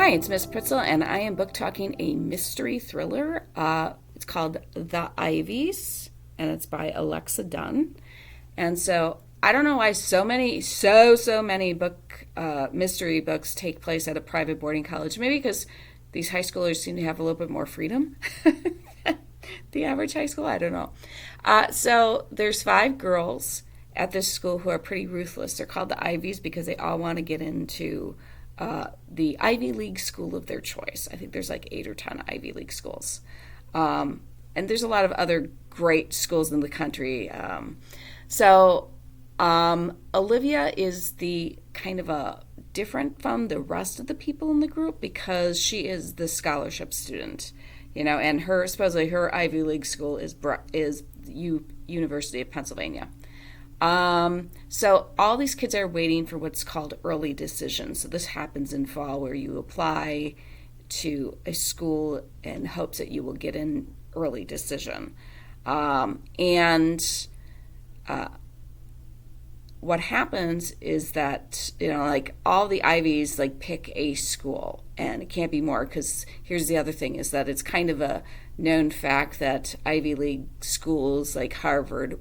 Hi, it's Miss Pritzel, and I am book talking a mystery thriller. It's called The Ivies, and it's by Alexa Donne. And so I don't know why so many mystery books take place at a private boarding college. Maybe because these high schoolers seem to have a little bit more freedom than the average high school. I don't know. So there's 5 girls at this school who are pretty ruthless. They're called the Ivies because they all want to get into the Ivy League school of their choice. I think there's like 8 or 10 Ivy League schools. And there's a lot of other great schools in the country. So Olivia is the kind of a different from the rest of the people in the group because she is the scholarship student, and supposedly her Ivy League school is University of Pennsylvania. So all these kids are waiting for what's called early decision. So this happens in fall where you apply to a school in hopes that you will get in early decision. And what happens is that, like all the Ivies like pick a school, and it can't be more, because here's the other thing is that it's kind of a known fact that Ivy League schools like Harvard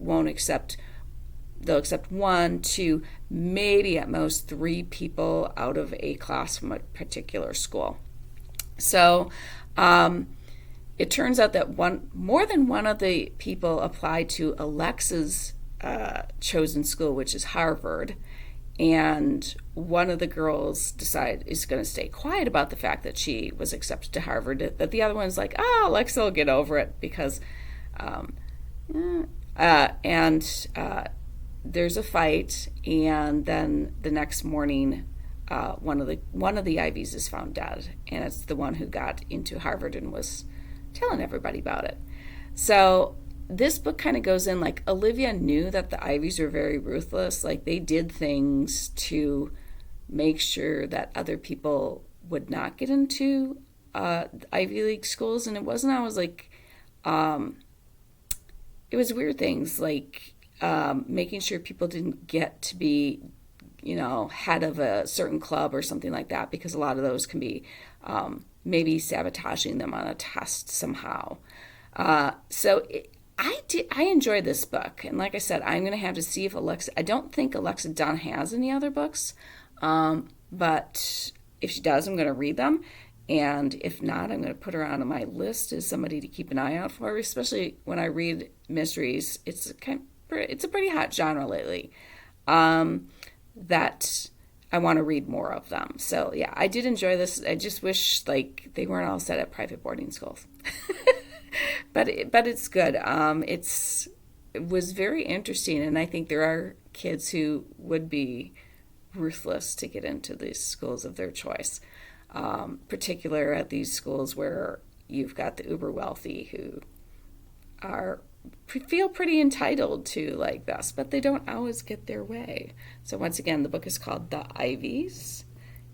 they'll accept 1, 2, maybe at most 3 people out of a class from a particular school. So it turns out that more than one of the people applied to Alexa's chosen school, which is Harvard, and one of the girls is going to stay quiet about the fact that she was accepted to Harvard, that the other one's like, Alexa will get over it because there's a fight, and then the next morning one of the Ivies is found dead, and it's the one who got into Harvard and was telling everybody about it. So this book kind of goes in like Olivia knew that the Ivies were very ruthless. Like they did things to make sure that other people would not get into Ivy League schools, and it wasn't always like it was weird things like making sure people didn't get to be head of a certain club or something like that, because a lot of those can be maybe sabotaging them on a test somehow. I enjoyed this book, and like I said, I'm going to have to see if I don't think Alexa Donne has any other books, but if she does, I'm going to read them, and if not, I'm going to put her on my list as somebody to keep an eye out for, especially when I read mysteries. It's a pretty hot genre lately, that I want to read more of them. So yeah, I did enjoy this. I just wish like they weren't all set at private boarding schools. But it's good. It was very interesting, and I think there are kids who would be ruthless to get into these schools of their choice, particular at these schools where you've got the uber wealthy who feel pretty entitled to like this, but they don't always get their way. So once again, the book is called The Ivies,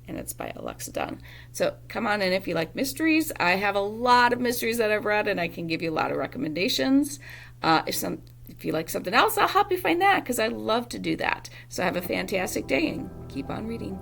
and it's by Alexa Donne. So come on in if you like mysteries. I have a lot of mysteries that I've read, and I can give you a lot of recommendations. If you like something else, I'll help you find that, because I love to do that. So have a fantastic day and keep on reading.